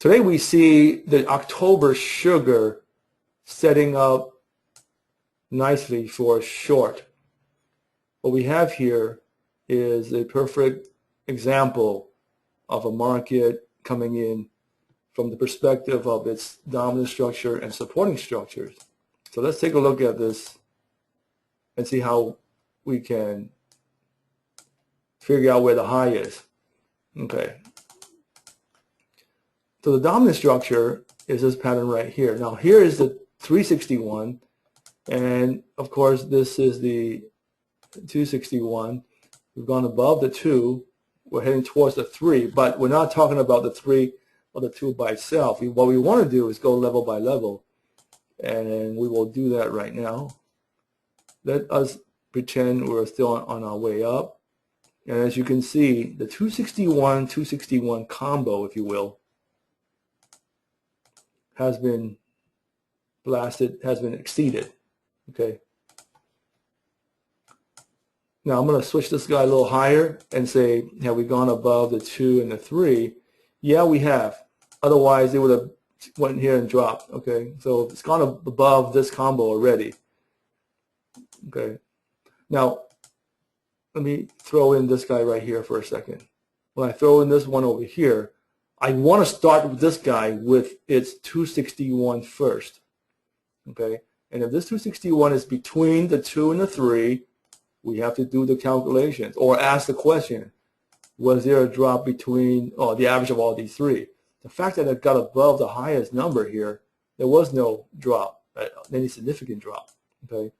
Today we see the October sugar setting up nicely for a short. What we have here is a perfect example of a market coming in from the perspective of its dominant structure and supporting structures. So let's take a look at this and see how we can figure out where the high is. Okay. So the dominant structure is this pattern right here. Now here is the 361, and of course this is the 261. We've gone above the 2. We're heading towards the 3, but we're not talking about the 3 or the 2 by itself. What we want to do is go level by level, and we will do that right now. Let us pretend we're still on our way up. And as you can see, the 261 combo, if you will, has been blasted, has been exceeded. Okay. Now I'm going to switch this guy a little higher and say, have we gone above the 2 and the 3? Yeah, we have. Otherwise, it would have went here and dropped. Okay, so it's gone above this combo already. Okay. Now, let me throw in this guy right here for a second. When I throw in this one over here, I want to start with this guy with its 261 first. Okay, and if this 261 is between the 2 and the 3, we have to do the calculations or ask the question, was there a drop between the average of all these 3? The fact that it got above the highest number here, there was no drop, any significant drop. Okay,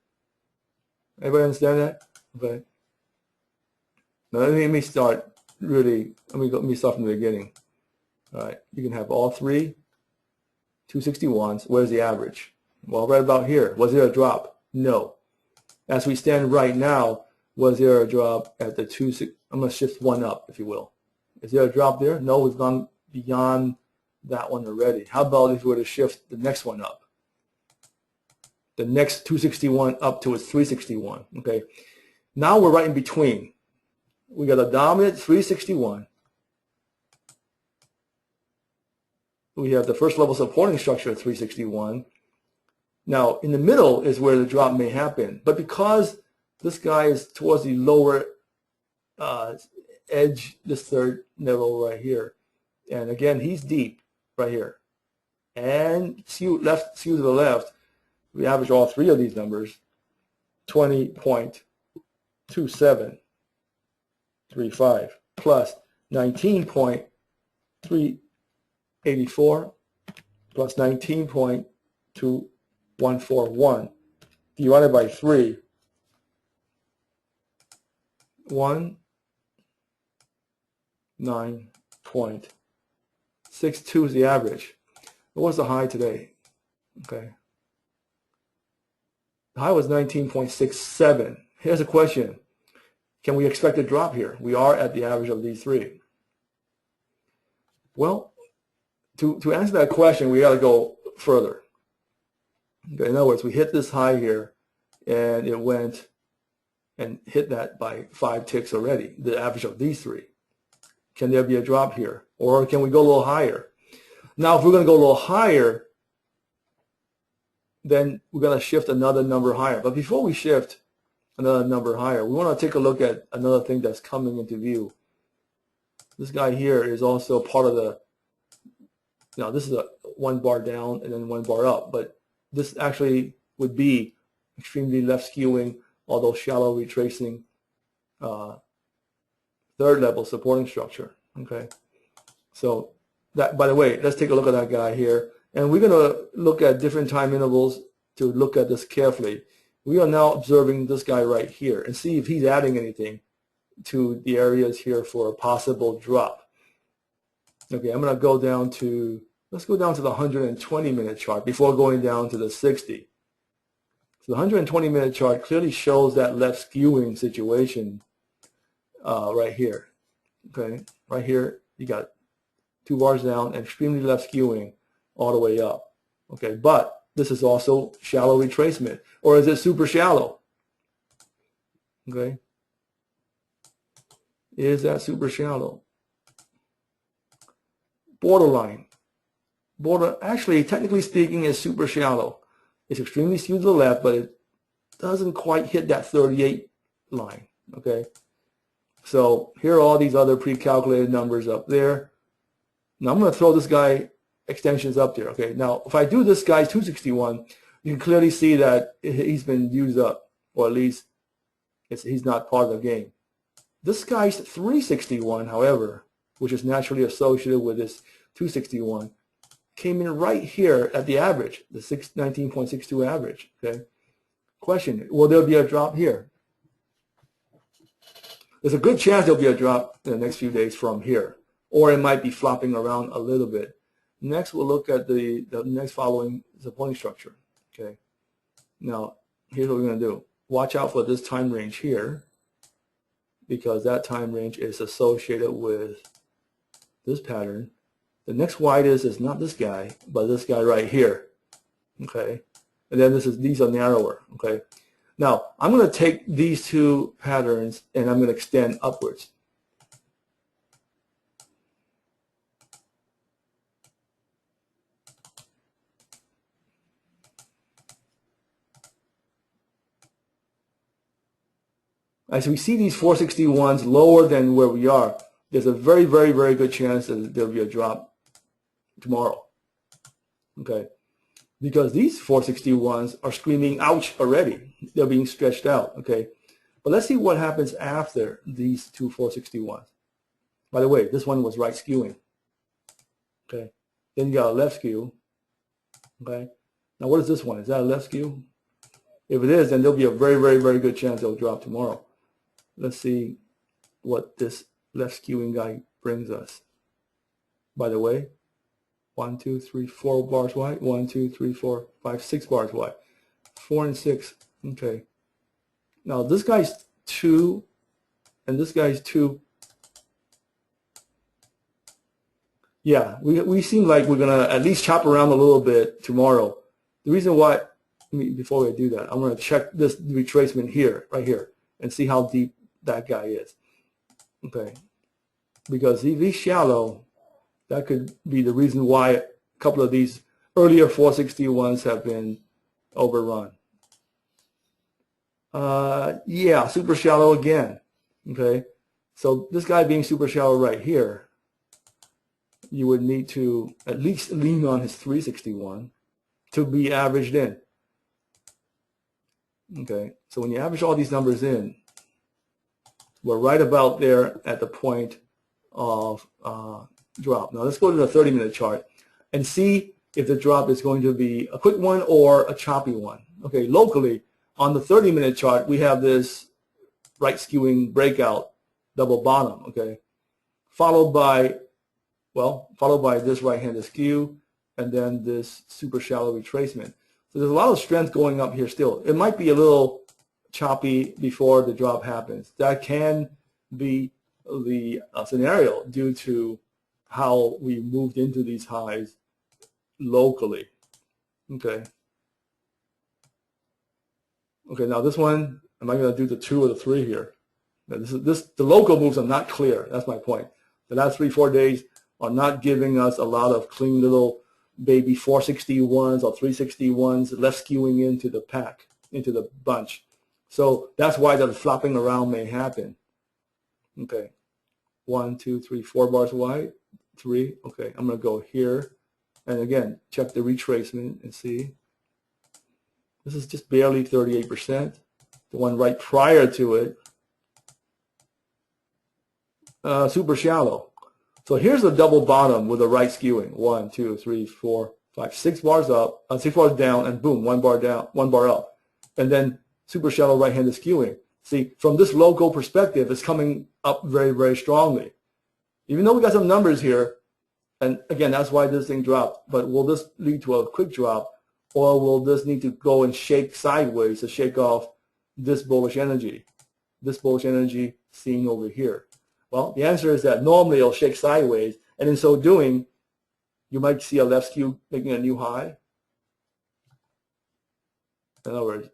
everybody understand that? Okay. Now let me start really. Let me start from the beginning. All right, you can have all 3 261s. Where's the average? Well, right about here. Was there a drop? No. As we stand right now, was there a drop at the 2? I'm going to shift one up, if you will. Is there a drop there? No, we've gone beyond that one already. How about if we were to shift the next one up? The next 261 up to its 361. Okay. Now we're right in between. We got a dominant 361. We have the first level supporting structure at 361. Now, in the middle is where the drop may happen. But because this guy is towards the lower edge, this third level right here, and again, he's deep right here, and skew to the left, we average all 3 of these numbers, 20.2735 plus 19.384 plus 19.2141 divided by 3, 19.62 is the average. What was the high today? Okay. The high was 19.67. Here's a question. Can we expect a drop here? We are at the average of these 3. Well, to answer that question, we got to go further. Okay, in other words, we hit this high here, and it went and hit that by 5 ticks already, the average of these 3. Can there be a drop here? Or can we go a little higher? Now, if we're going to go a little higher, then we're going to shift another number higher. But before we shift another number higher, we want to take a look at another thing that's coming into view. This guy here is also part of the, now this is a 1 bar down and then 1 bar up, but this actually would be extremely left skewing, although shallow retracing third level supporting structure. Okay, so that, by the way, let's take a look at that guy here, and we're going to look at different time intervals to look at this carefully. We are now observing this guy right here and see if he's adding anything to the areas here for a possible drop. Okay, I'm going to go down to, let's go down to the 120-minute chart before going down to the 60. So the 120-minute chart clearly shows that left skewing situation right here. Okay, right here you got 2 bars down and extremely left skewing all the way up. Okay, but this is also shallow retracement, or is it super shallow? Okay, is that super shallow? Borderline. border, actually, technically speaking, is super shallow. It's extremely skewed to the left, but it doesn't quite hit that 38 line, okay? So here are all these other pre-calculated numbers up there. Now I'm going to throw this guy extensions up there, okay? Now, if I do this guy's 261, you can clearly see that he's been used up, or at least he's not part of the game. This guy's 361, however, which is naturally associated with this 261, came in right here at the average, the 19.62 average, okay? Question, will there be a drop here? There's a good chance there'll be a drop in the next few days from here, or it might be flopping around a little bit. Next, we'll look at the next following supporting structure, okay? Now, here's what we're going to do. Watch out for this time range here, because that time range is associated with this pattern. The next widest is not this guy, but this guy right here, okay? And then these are narrower, okay? Now, I'm going to take these two patterns and I'm going to extend upwards. As we see these 461s lower than where we are, there's a very, very, very good chance that there'll be a drop tomorrow, okay? Because these 461s are screaming ouch already. They're being stretched out, okay? But let's see what happens after these two 461s. By the way, this one was right skewing, okay? Then you got a left skew, okay? Now what is this one? Is that a left skew? If it is, then there'll be a very, very, very good chance it'll drop tomorrow. Let's see what this left skewing guy brings us. By the way, 1, 2, 3, 4 bars wide. 1, 2, 3, 4, 5, 6 bars wide. 4 and 6. Okay. Now this guy's 2, and this guy's 2. Yeah, we seem like we're gonna at least chop around a little bit tomorrow. The reason why, before we do that, I'm gonna check this retracement here, right here, and see how deep that guy is. Okay, because if he's shallow, that could be the reason why a couple of these earlier 461s have been overrun. Yeah, super shallow again. Okay, so this guy being super shallow right here, you would need to at least lean on his 361 to be averaged in. Okay, so when you average all these numbers in, we're right about there at the point of drop. Now let's go to the 30-minute chart and see if the drop is going to be a quick one or a choppy one. Okay, locally on the 30-minute chart we have this right skewing breakout double bottom, okay, followed by this right-handed skew and then this super shallow retracement. So there's a lot of strength going up here still. It might be a little choppy before the drop happens. That can be the scenario due to how we moved into these highs locally. Okay. Okay, now this one, am I going to do the 2 or the 3 here? Now the local moves are not clear. That's my point. The last 3-4 days are not giving us a lot of clean little baby 461s or 361s left skewing into the pack, into the bunch. So that's why the flopping around may happen. Okay, 1, 2, 3, 4 bars wide, 3. Okay, I'm going to go here, and again check the retracement and see. This is just barely 38%. The one right prior to it, super shallow. So here's the double bottom with the right skewing. 1, 2, 3, 4, 5, 6 bars up, 6 bars down, and boom, 1 bar down, 1 bar up, and then super shallow right-handed skewing. See, from this local perspective, it's coming up very, very strongly. Even though we got some numbers here, and again, that's why this thing dropped, but will this lead to a quick drop, or will this need to go and shake sideways to shake off this bullish energy seen over here? Well, the answer is that normally it'll shake sideways, and in so doing, you might see a left skew making a new high. In other words,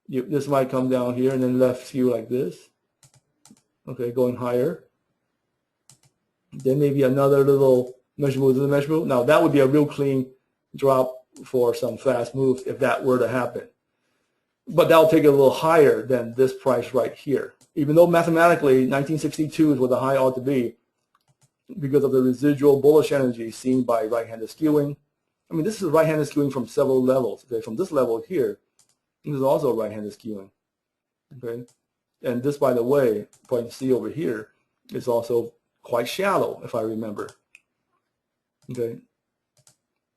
this might come down here and then left skew like this. Okay, going higher. Then maybe another little Measurable to the measurable. Now that would be a real clean drop for some fast moves if that were to happen. But that'll take it a little higher than this price right here. Even though mathematically 1962 is what the high ought to be because of the residual bullish energy seen by right-handed skewing. I mean, this is right-handed skewing from several levels. Okay, from this level here, this is also right-handed skewing. Okay, and this, by the way, point C over here is also quite shallow, if I remember. Okay,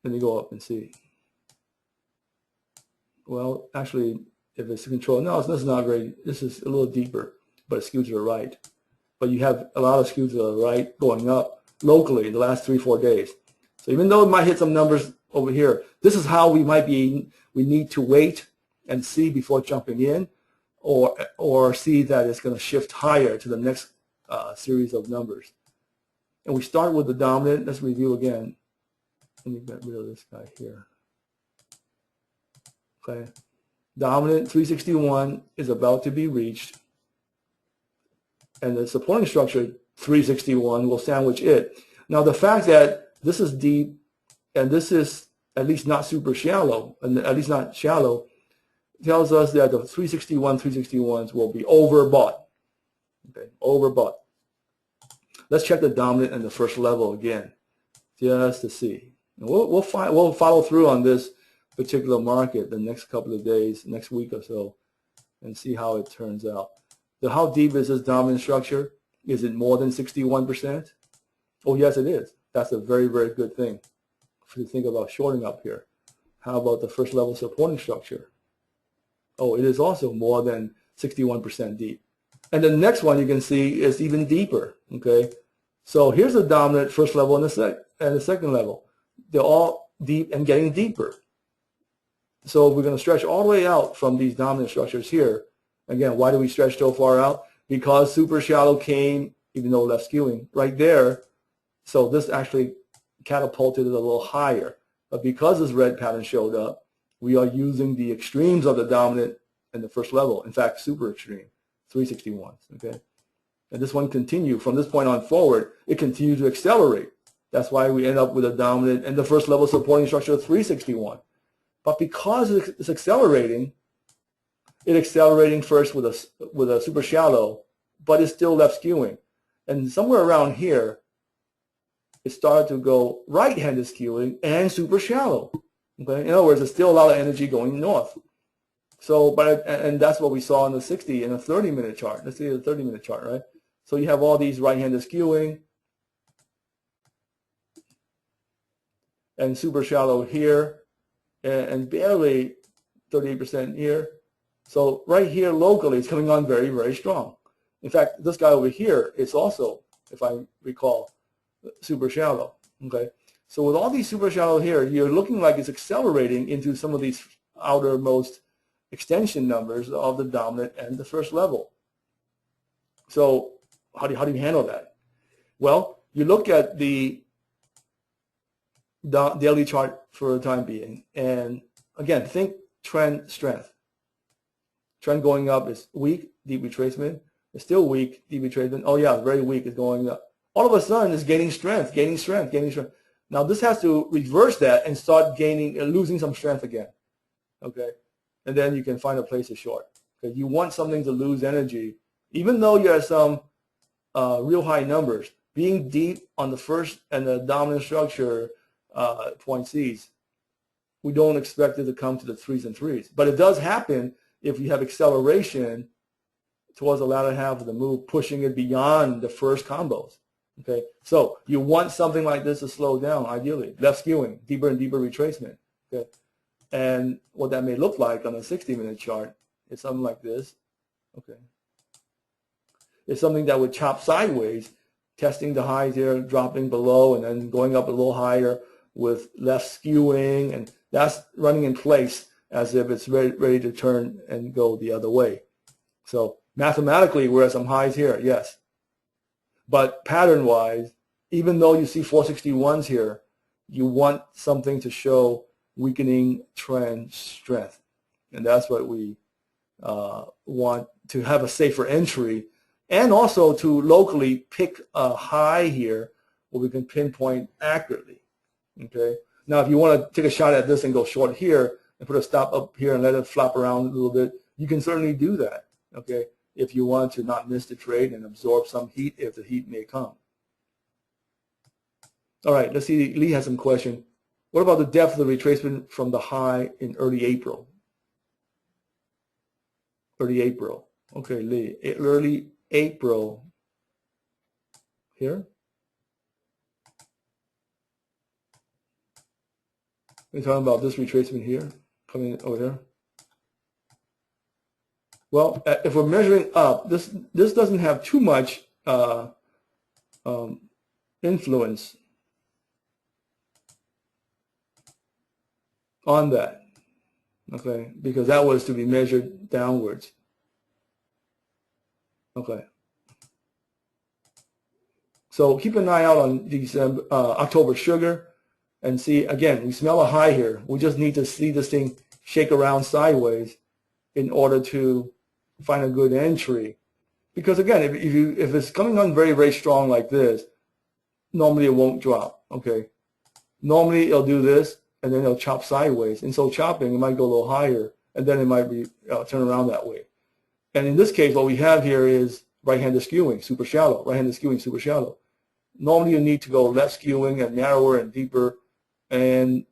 let me go up and see. Well, actually, if it's control, no, this is not very. This is a little deeper, but it's skewed to the right. But you have a lot of skews to the right going up locally in the last 3-4 days. So even though it might hit some numbers over here, this is how we need to wait and see before jumping in, or see that it's going to shift higher to the next series of numbers. And we start with the dominant. Let's review again. Let me get rid of this guy here. Okay, dominant 361 is about to be reached, and the supporting structure 361 will sandwich it. Now the fact that this is deep and this is at least not super shallow, and at least not shallow, tells us that the 361s will be overbought. Okay, overbought. Let's check the dominant and the first level again, just to see. And we'll follow through on this particular market the next couple of days, next week or so, and see how it turns out. So how deep is this dominant structure? Is it more than 61%? Oh, yes, it is. That's a very, very good thing to think about shorting up here. How about the first level supporting structure? Oh, it is also more than 61% deep. And the next one you can see is even deeper. Okay, so here's the dominant first level and the second level. They're all deep and getting deeper. So we're going to stretch all the way out from these dominant structures here. Again, why do we stretch so far out? Because super shallow came, even though left skewing, right there. So this actually catapulted it a little higher. But because this red pattern showed up, we are using the extremes of the dominant and the first level. In fact, super extreme, 361s. Okay, and this one continued from this point on forward. It continued to accelerate. That's why we end up with a dominant and the first level supporting structure of 361. But because it's accelerating, it's accelerating first with a super shallow, but it's still left skewing. And somewhere around here, it started to go right-handed skewing and super shallow. Okay, in other words, there's still a lot of energy going north. So, and that's what we saw in the 60 and the 30-minute chart. Let's see the 30-minute chart, right? So you have all these right-handed skewing and super shallow here, and barely 38% here. So right here locally, it's coming on very, very strong. In fact, this guy over here is also, if I recall, super shallow. Okay, so with all these super shallow here, you're looking like it's accelerating into some of these outermost extension numbers of the dominant and the first level. So how do you handle that? Well, you look at the daily chart for the time being, and again, think trend strength. Trend going up is weak, deep retracement. It's still weak, deep retracement. Oh yeah, very weak, it's going up. All of a sudden, it's gaining strength, gaining strength, gaining strength. Now this has to reverse that and start losing some strength again. Okay, and then you can find a place to short. Okay, you want something to lose energy, even though you have some real high numbers. Being deep on the first and the dominant structure point C's, we don't expect it to come to the 3s and 3s, but it does happen if you have acceleration towards the latter half of the move, pushing it beyond the first combos. Okay, so you want something like this to slow down, ideally, left skewing, deeper and deeper retracement. Okay, and what that may look like on a 60-minute chart is something like this. Okay, it's something that would chop sideways, testing the highs here, dropping below, and then going up a little higher with left skewing, and that's running in place as if it's ready to turn and go the other way. So mathematically, we're at some highs here, yes. But pattern-wise, even though you see 461s here, you want something to show weakening trend strength. And that's what we want to have a safer entry, and also to locally pick a high here where we can pinpoint accurately. Okay. Now, if you want to take a shot at this and go short here and put a stop up here and let it flop around a little bit, you can certainly do that. Okay. If you want to not miss the trade and absorb some heat if the heat may come. All right. Let's see. Lee has some question. What about the depth of the retracement from the high in early April? Early April. Okay, Lee. Early April. Here. We're talking about this retracement here, coming over here. Well, if we're measuring up, this doesn't have too much influence on that, okay, because that was to be measured downwards. Okay. So keep an eye out on October sugar and see, again, we smell a high here. We just need to see this thing shake around sideways in order to find a good entry. Because again, if it's coming on very, very strong like this, normally it won't drop, okay? Normally it'll do this and then it'll chop sideways. And so chopping, it might go a little higher and then it might be turn around that way. And in this case, what we have here is right-handed skewing, super shallow, right-handed skewing, super shallow. Normally you need to go left skewing and narrower and deeper, and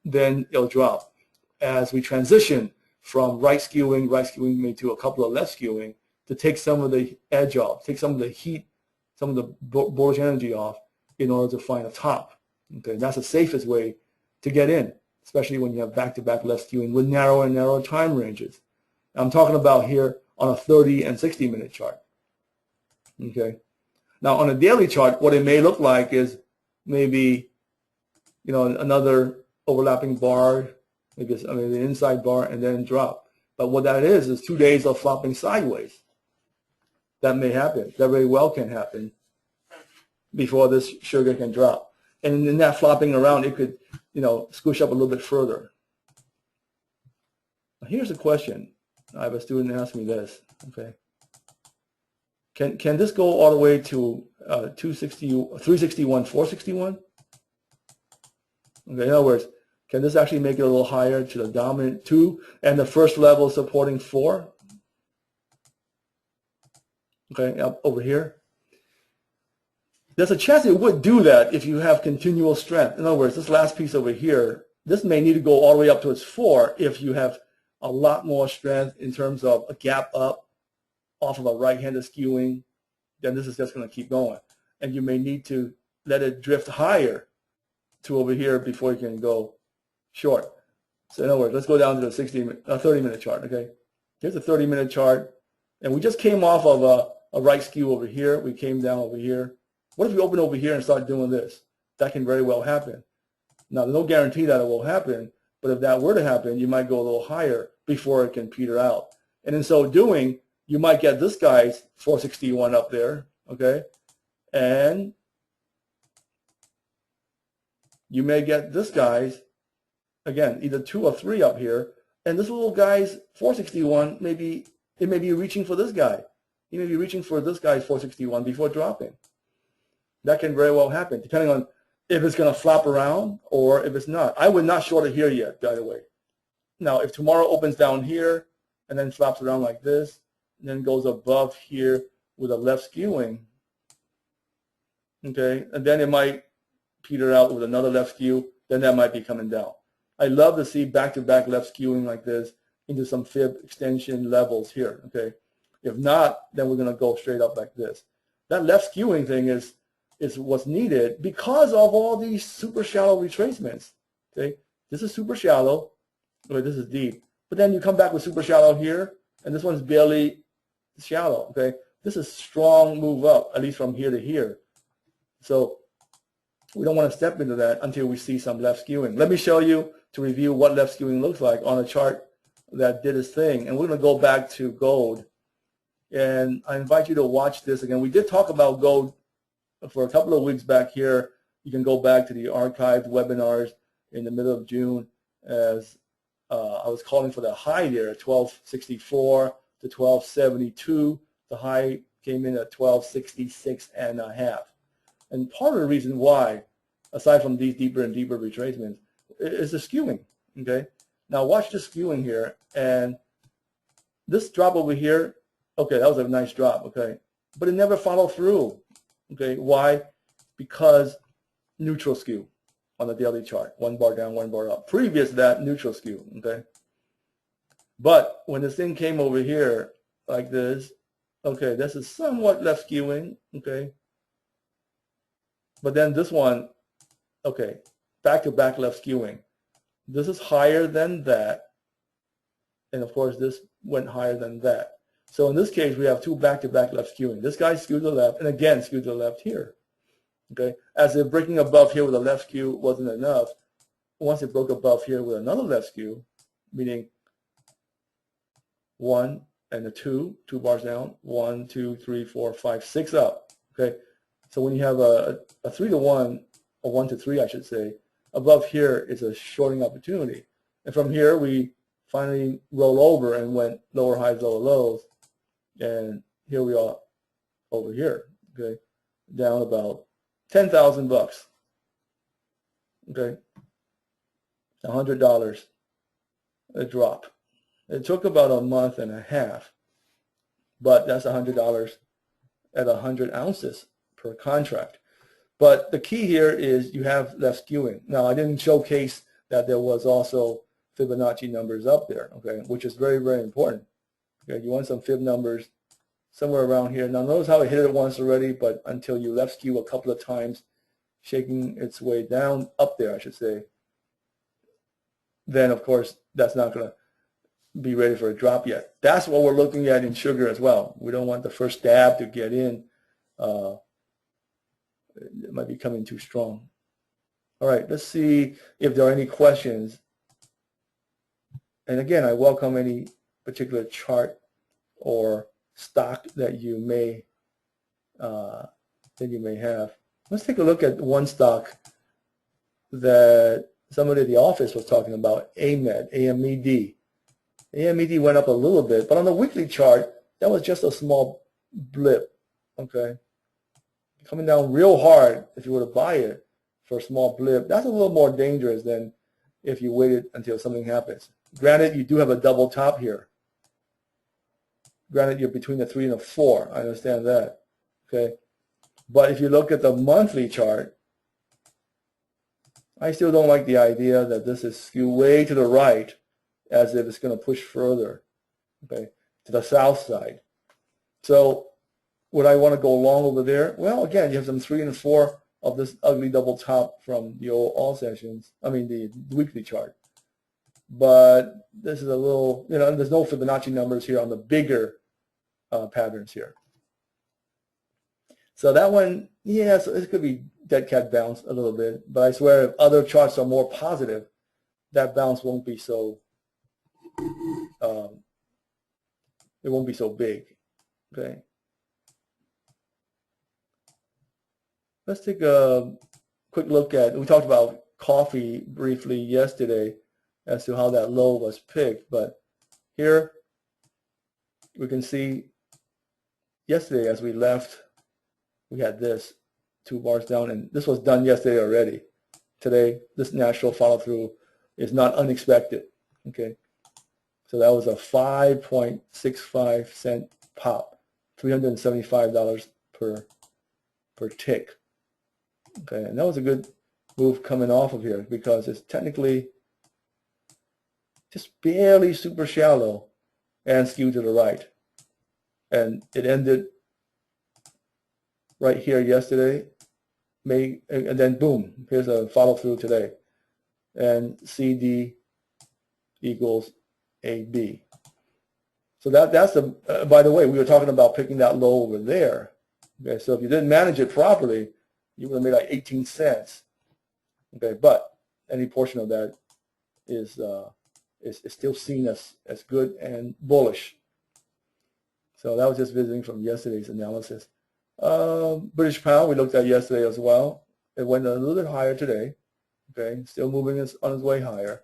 then it'll drop. As we transition from right skewing maybe to a couple of left skewing to take some of the edge off, take some of the heat, some of the bullish energy off in order to find a top. Okay, and that's the safest way to get in, especially when you have back-to-back left skewing with narrower and narrower time ranges. I'm talking about here on a 30 and 60-minute chart. Okay. Now on a daily chart, what it may look like is maybe, you know, another overlapping bar, maybe the inside bar, and then drop. But what that is 2 days of flopping sideways. That may happen. That very well can happen before this sugar can drop. And in that flopping around, it could, you know, squish up a little bit further. Now here's a question. I have a student ask me this. Okay. Can this go all the way to 361, 461? Okay, in other words, can this actually make it a little higher to the dominant 2 and the first level supporting 4? Okay, up over here. There's a chance it would do that if you have continual strength. In other words, this last piece over here, this may need to go all the way up to its 4 if you have a lot more strength in terms of a gap up off of a right-handed skewing, then this is just going to keep going. And you may need to let it drift higher to over here before you can go short. So in other words, let's go down to the 30-minute chart, okay? Here's a 30-minute chart. And we just came off of a right skew over here. We came down over here. What if we open over here and start doing this? That can very well happen. Now, there's no guarantee that it will happen, but if that were to happen, you might go a little higher before it can peter out. And in so doing, you might get this guy's 461 up there, okay? And you may get this guy's, again, either 2 or 3 up here. And this little guy's 461, maybe it may be reaching for this guy. He may be reaching for this guy's 461 before dropping. That can very well happen, depending on if it's going to flop around or if it's not. I would not short it here yet, by the way. Now, if tomorrow opens down here and then flops around like this, and then goes above here with a left skewing, okay, and then it might peter out with another left skew, then that might be coming down. I love to see back-to-back left skewing like this into some fib extension levels here, okay? If not, then we're going to go straight up like this. That left skewing thing is what's needed because of all these super shallow retracements, okay? This is super shallow, okay, this is deep. But then you come back with super shallow here, and this one's barely shallow, okay? This is strong move up, at least from here to here. So we don't want to step into that until we see some left skewing. Let me show you to review what left skewing looks like on a chart that did its thing. And we're going to go back to gold. And I invite you to watch this again. We did talk about gold for a couple of weeks back here. You can go back to the archived webinars in the middle of June as I was calling for the high there at 1264 to 1272. The high came in at 1266.5. And part of the reason why, aside from these deeper and deeper retracements, is the skewing. Okay. Now watch the skewing here, and this drop over here. Okay, that was a nice drop. Okay, but it never followed through. Okay, why? Because neutral skew on the daily chart. One bar down, one bar up. Previous to that, neutral skew. Okay. But when this thing came over here like this, okay, this is somewhat left skewing. Okay. But then this one, okay, back-to-back left skewing. This is higher than that. And of course, this went higher than that. So in this case, we have two back-to-back left skewing. This guy skewed to the left, and again, skewed to the left here. Okay, as if breaking above here with a left skew wasn't enough, once it broke above here with another left skew, meaning 1 and a 2 bars down, 1, 2, 3, 4, 5, 6 up. Okay, so when you have a 3 to 1, or 1 to 3, I should say, above here is a shorting opportunity. And from here, we finally roll over and went lower highs, lower lows. And here we are over here, okay, down about 10,000 bucks. Okay, $100 a drop. It took about a month and a half, but that's $100 at 100 ounces per contract. But the key here is you have left skewing. Now, I didn't showcase that there was also Fibonacci numbers up there, okay, which is very, very important. Okay, you want some Fib numbers somewhere around here. Now, notice how it hit it once already, but until you left skew a couple of times, shaking its way down, up there, I should say, then, of course, that's not going to be ready for a drop yet. That's what we're looking at in sugar as well. We don't want the first stab to get in. It might be coming too strong. All right, let's see if there are any questions. And again, I welcome any particular chart or stock that you may have. Let's take a look at one stock that somebody at the office was talking about, AMED. AMED went up a little bit, but on the weekly chart, that was just a small blip, okay? Coming down real hard if you were to buy it for a small blip. That's a little more dangerous than if you waited until something happens. Granted, you do have a double top here. Granted, you're between the 3 and the 4. I understand that, okay? But if you look at the monthly chart, I still don't like the idea that this is skewed way to the right as if it's going to push further, okay, to the south side. So would I want to go long over there? Well, again, you have some 3 and 4 of this ugly double top from the old all sessions, I mean the weekly chart. But this is a little, you know, there's no Fibonacci numbers here on the bigger patterns here. So that one, yeah, so it could be dead cat bounce a little bit, but I swear if other charts are more positive, that bounce won't be so, it won't be so big, okay? Let's take a quick look at, we talked about coffee briefly yesterday as to how that low was picked, but here we can see yesterday as we left, we had this 2 bars down, and this was done yesterday already. Today, this natural follow through is not unexpected, okay? So that was a 5.65 cent pop, $375 per tick. Okay, and that was a good move coming off of here because it's technically just barely super shallow and skewed to the right. And it ended right here yesterday, and then boom, here's a follow through today. And CD equals AB. So that's the, by the way, we were talking about picking that low over there. Okay, so if you didn't manage it properly, you would have made like 18 cents. Okay, but any portion of that is still seen as good and bullish. So that was just visiting from yesterday's analysis. British pound we looked at yesterday as well. It went a little bit higher today. Okay, still moving on its way higher.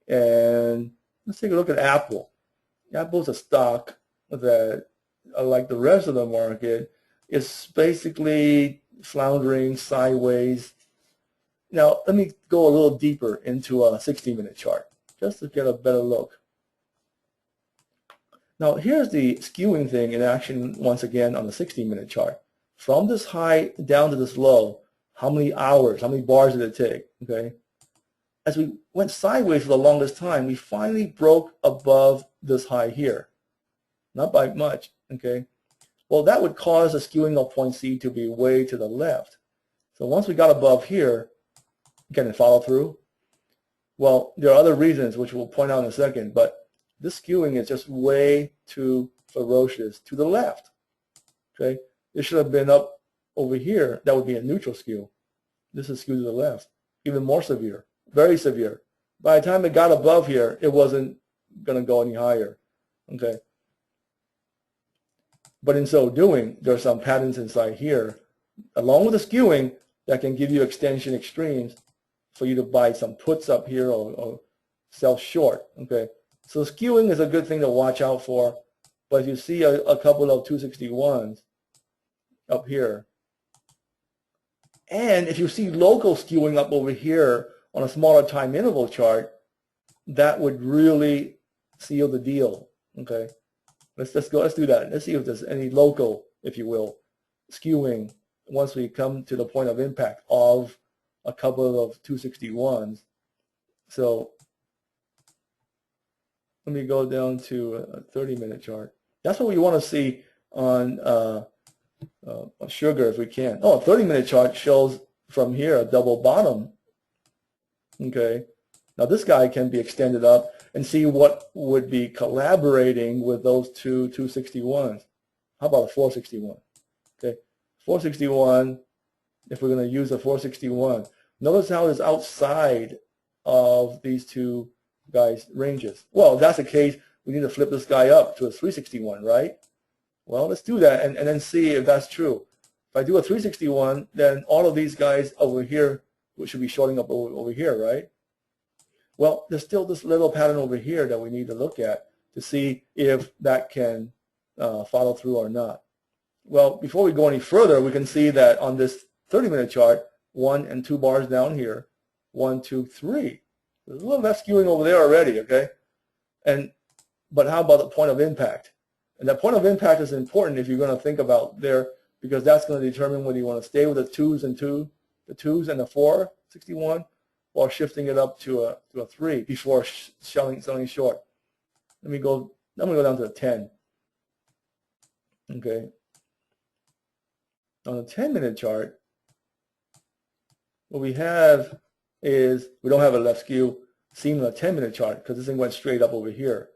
And let's take a look at Apple. Apple's a stock that, like the rest of the market, is basically floundering sideways. Now, let me go a little deeper into a 60-minute chart just to get a better look. Now, here's the skewing thing in action once again on the 60-minute chart. From this high down to this low, how many hours, how many bars did it take? Okay. As we went sideways for the longest time, we finally broke above this high here. Not by much, okay? Well, that would cause the skewing of point C to be way to the left. So once we got above here, can it follow through? Well, there are other reasons, which we'll point out in a second, but this skewing is just way too ferocious to the left, okay? It should have been up over here. That would be a neutral skew. This is skewed to the left, even more severe, very severe. By the time it got above here, it wasn't going to go any higher, okay? But in so doing, there are some patterns inside here, along with the skewing, that can give you extension extremes for you to buy some puts up here or sell short, okay? So skewing is a good thing to watch out for, but if you see a couple of 261s up here, and if you see local skewing up over here on a smaller time interval chart, that would really seal the deal, okay? Let's do that. Let's see if there's any local, if you will, skewing once we come to the point of impact of a couple of 261s. So let me go down to a 30-minute chart. That's what we want to see on sugar if we can. Oh, a 30-minute chart shows from here a double bottom. Okay. Now this guy can be extended up and see what would be collaborating with those two 261s. How about a 461? Okay, 461, if we're going to use a 461, notice how it's outside of these two guys' ranges. Well, if that's the case, we need to flip this guy up to a 361, right? Well, let's do that and then see if that's true. If I do a 361, then all of these guys over here should be shorting up over here, right? Well, there's still this little pattern over here that we need to look at to see if that can follow through or not. Well, before we go any further, we can see that on this 30-minute chart, 1 and 2 bars down here, 1, 2, 3. There's a little less skewing over there already, okay? But how about the point of impact? And that point of impact is important if you're going to think about there, because that's going to determine whether you want to stay with the 2s and the 461, or shifting it up to a 3 before selling short. I'm going to go down to a 10. Okay. On the 10-minute chart, what we have is we don't have a left skew seen on a 10-minute chart because this thing went straight up over here.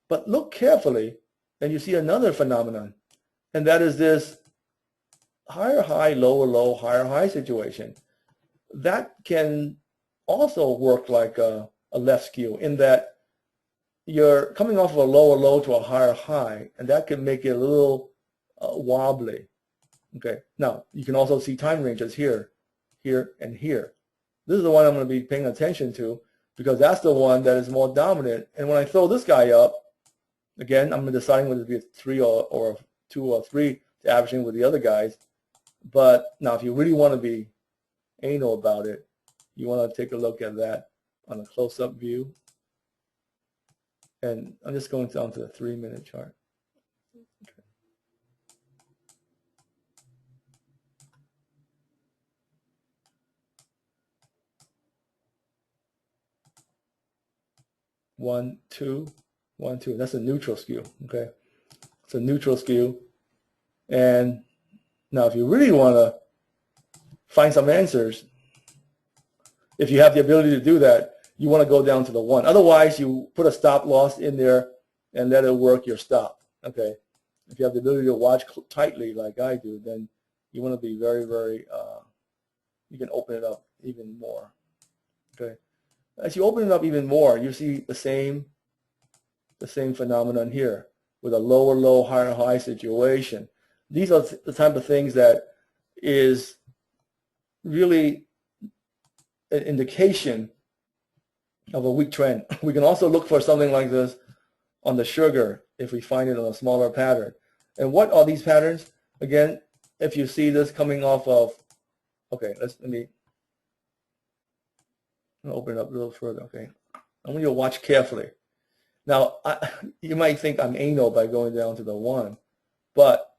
But look carefully, and you see another phenomenon, and that is this higher high, lower low, higher high situation. That can also work like a left skew in that you're coming off of a lower low to a higher high, and that can make it a little wobbly. Okay. Now, you can also see time ranges here, here, and here. This is the one I'm going to be paying attention to because that's the one that is more dominant. And when I throw this guy up, again, I'm deciding whether to be a 3 or a 2 or 3 to averaging with the other guys. But now, if you really want to be anal about it, you want to take a look at that on a close-up view. And I'm just going down to the 3-minute chart. Okay. One, two, 1, 2. That's a neutral skew. Okay, it's a neutral skew. And now, if you really want to find some answers, if you have the ability to do that, you want to go down to the 1. Otherwise, you put a stop loss in there and let it work your stop. Okay. If you have the ability to watch tightly like I do, then you want to be very, very, you can open it up even more. Okay. As you open it up even more, you see the same phenomenon here with a lower low, higher high situation. These are the type of things that is really an indication of a weak trend. We can also look for something like this on the sugar if we find it on a smaller pattern. And what are these patterns? Again, if you see this coming off of, okay, let me open it up a little further. Okay, I want you to watch carefully. Now, you might think I'm anal by going down to the 1, but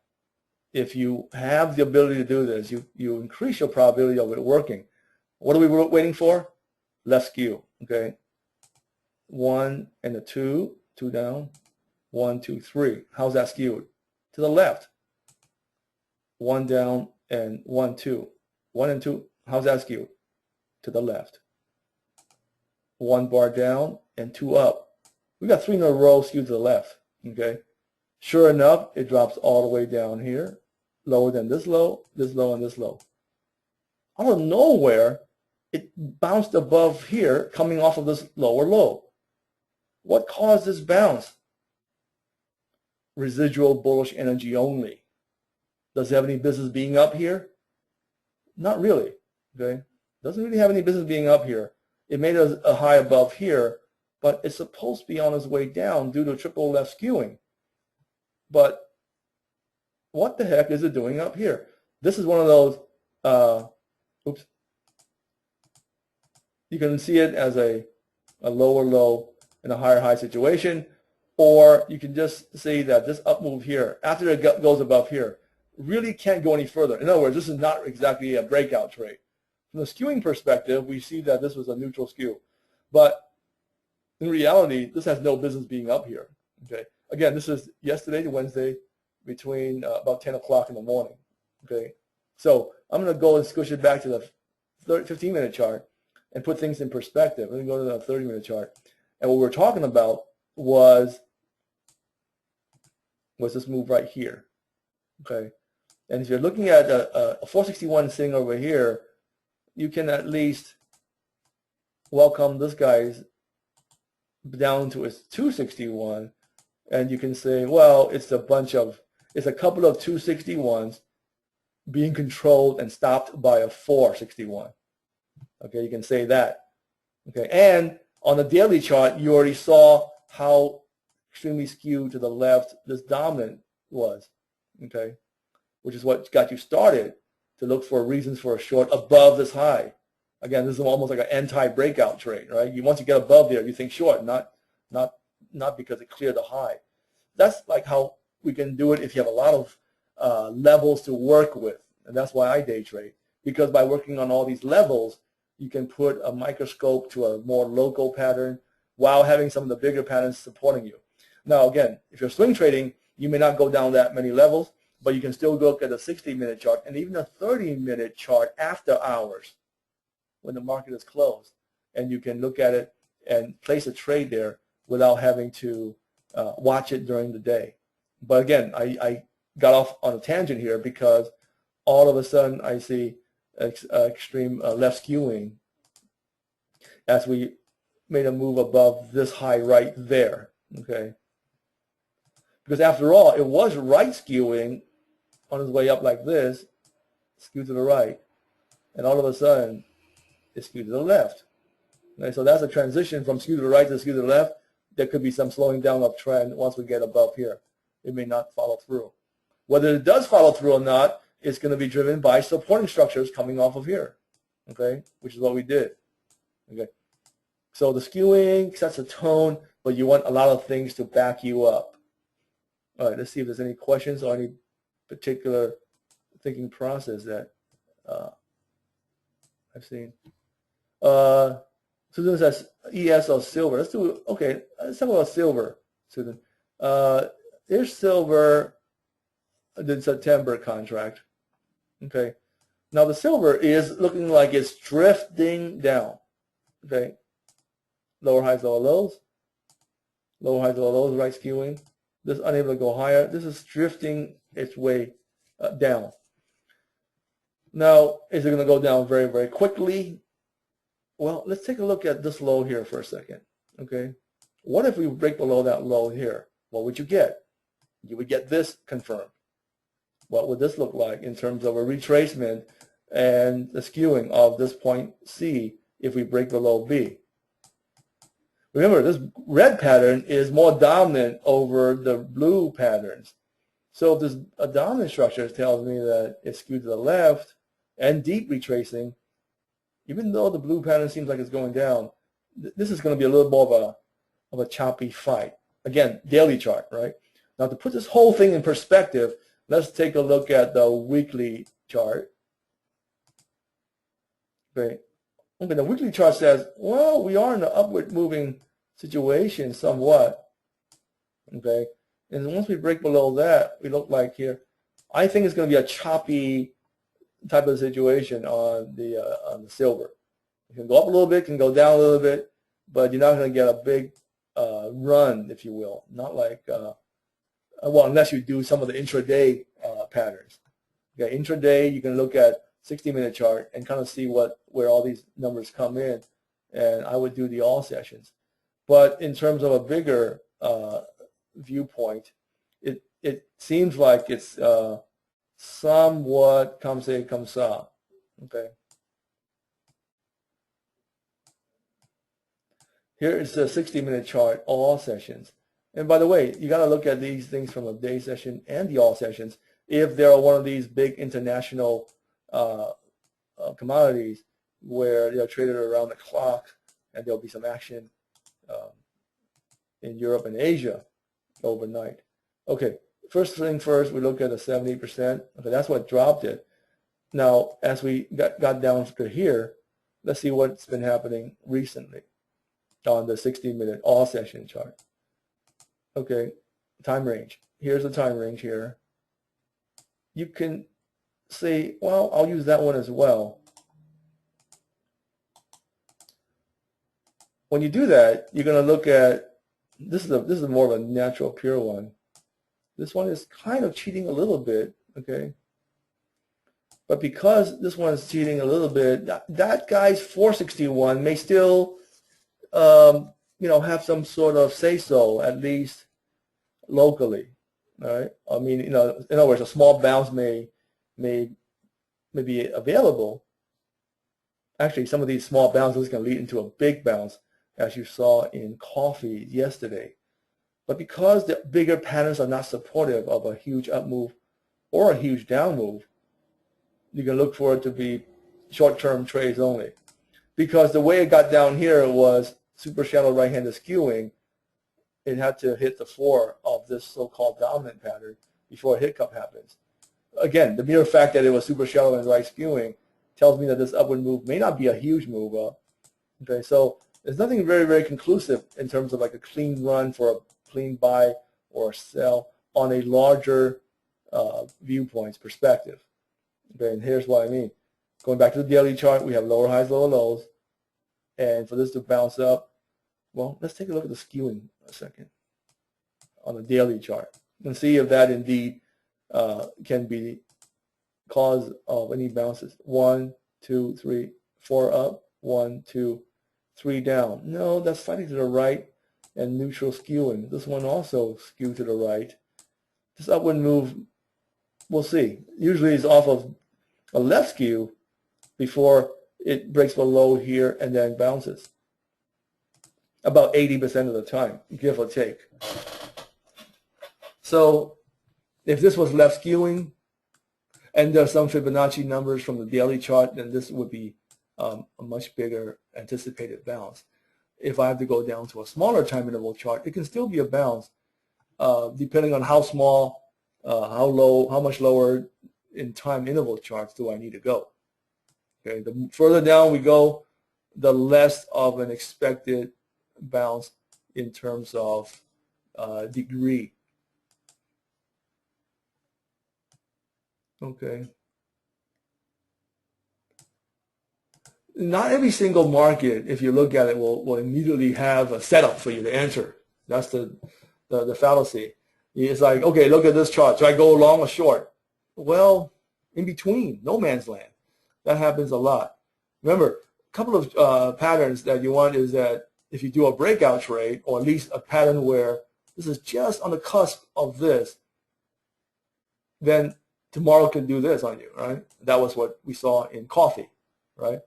if you have the ability to do this, you increase your probability of it working. What are we waiting for? Left skew, okay? 1 and a 2, 2 down, 1, 2, 3. How's that skewed? To the left. 1 down and 1, 2. 1 and 2, how's that skewed? To the left. 1 bar down and 2 up. We got 3 in a row skewed to the left, okay? Sure enough, it drops all the way down here, lower than this low, and this low. Out of nowhere, it bounced above here, coming off of this lower low. What caused this bounce? Residual bullish energy only. Does it have any business being up here? Not really, okay? Doesn't really have any business being up here. It made a high above here, but it's supposed to be on its way down due to triple left skewing. But what the heck is it doing up here? This is one of those, oops. You can see it as a lower low and a higher high situation, or you can just see that this up move here, after it goes above here, really can't go any further. In other words, this is not exactly a breakout trade. From the skewing perspective, we see that this was a neutral skew. But in reality, this has no business being up here. Okay. Again, this is yesterday to Wednesday between about 10 o'clock in the morning. Okay. So I'm going to go and squish it back to the 15-minute chart and put things in perspective. Let me go to the 30-minute chart. And what we're talking about was this move right here. Okay. And if you're looking at a 461 thing over here, you can at least welcome this guy's down to its 261, and you can say, well, it's a couple of 261s being controlled and stopped by a 461. Okay, you can say that. Okay, and on the daily chart, you already saw how extremely skewed to the left this dominant was. Okay, which is what got you started to look for reasons for a short above this high. Again, this is almost like an anti-breakout trade, right? Once you get above there, you think short, not because it cleared the high. That's like how we can do it if you have a lot of levels to work with, and that's why I day trade, because by working on all these levels, you can put a microscope to a more local pattern while having some of the bigger patterns supporting you. Now, again, if you're swing trading, you may not go down that many levels, but you can still look at a 60-minute chart and even a 30-minute chart after hours when the market is closed, and you can look at it and place a trade there without having to watch it during the day. But again, I got off on a tangent here because all of a sudden I see extreme left skewing as we made a move above this high right there, okay? Because after all, it was right skewing on its way up like this, skewed to the right, and all of a sudden it's skewed to the left. Okay, so that's a transition from skew to the right to skew to the left. There could be some slowing down of trend once we get above here. It may not follow through. Whether it does follow through or not, it's going to be driven by supporting structures coming off of here, okay, which is what we did. Okay, so the skewing sets a tone, but you want a lot of things to back you up. All right, let's see if there's any questions or any particular thinking process that I've seen. Susan says ES or silver. Let's do, okay, let's talk about silver, Susan. Here's silver, the September contract. Okay, now the silver is looking like it's drifting down. Okay, lower highs, lower lows, lower highs, lower lows, right skewing. This is unable to go higher. This is drifting its way down. Now, is it going to go down very, very quickly? Well, let's take a look at this low here for a second. Okay, what if we break below that low here? What would you get? You would get this confirmed. What would this look like in terms of a retracement and the skewing of this point C if we break below B? Remember, this red pattern is more dominant over the blue patterns. So if this a dominant structure tells me that it's skewed to the left and deep retracing, even though the blue pattern seems like it's going down, this is going to be a little more of a choppy fight. Again, daily chart, right? Now to put this whole thing in perspective, let's take a look at the weekly chart. Okay, the weekly chart says, well, we are in an upward moving situation somewhat. Okay, and once we break below that, we look like here. I think it's going to be a choppy type of situation on the silver. It can go up a little bit, can go down a little bit, but you're not going to get a big run, if you will. Not like, well, unless you do some of the intraday patterns. Okay, intraday, you can look at 60-minute chart and kind of see where all these numbers come in, and I would do the all sessions. But in terms of a bigger viewpoint, it seems like it's somewhat comme ci comme ça. Okay. Here is the 60-minute chart, all sessions. And by the way, you got to look at these things from a day session and the all sessions. If there are one of these big international commodities where they're traded around the clock and there'll be some action in Europe and Asia overnight. Okay, first thing first, we look at the 70%. Okay, that's what dropped it. Now, as we got down to here, let's see what's been happening recently on the 60-minute all session chart. Okay, time range. Here's the time range here. You can say, well, I'll use that one as well. When you do that, you're going to look at, this is more of a natural pure one. This one is kind of cheating a little bit, okay? But because this one is cheating a little bit, that guy's 461 may still, you know, have some sort of say-so, at least locally, all right? I mean, you know, in other words, a small bounce may be available. Actually, some of these small bounces can lead into a big bounce, as you saw in coffee yesterday. But because the bigger patterns are not supportive of a huge up move or a huge down move, you can look for it to be short-term trades only. Because the way it got down here was super shallow right-handed skewing. It had to hit the floor of this so-called dominant pattern before a hiccup happens. Again, the mere fact that it was super shallow and right skewing tells me that this upward move may not be a huge move up. Okay, so there's nothing very, very conclusive in terms of like a clean run for a clean buy or sell on a larger viewpoints perspective. Okay, and here's what I mean. Going back to the daily chart, we have lower highs, lower lows. And for this to bounce up, well, let's take a look at the skewing a second on the daily chart and see if that indeed can be cause of any bounces. 1, 2, 3, 4 up, 1, 2, 3 down. No, that's slightly to the right and neutral skewing. This one also skewed to the right. This upward move, we'll see. Usually it's off of a left skew before it breaks below here and then bounces. About 80% of the time, give or take. So if this was left skewing and there's some Fibonacci numbers from the daily chart, then this would be a much bigger anticipated bounce. If I have to go down to a smaller time interval chart, it can still be a bounce depending on how small, how low, how much lower in time interval charts do I need to go. Okay, the further down we go, the less of an expected bounce in terms of degree. Okay. Not every single market, if you look at it, will immediately have a setup for you to enter. That's the fallacy. It's like, okay, look at this chart. So I go long or short? Well, in between, no man's land. That happens a lot. Remember, a couple of patterns that you want is that if you do a breakout trade, or at least a pattern where this is just on the cusp of this, then tomorrow can do this on you, right? That was what we saw in coffee, right?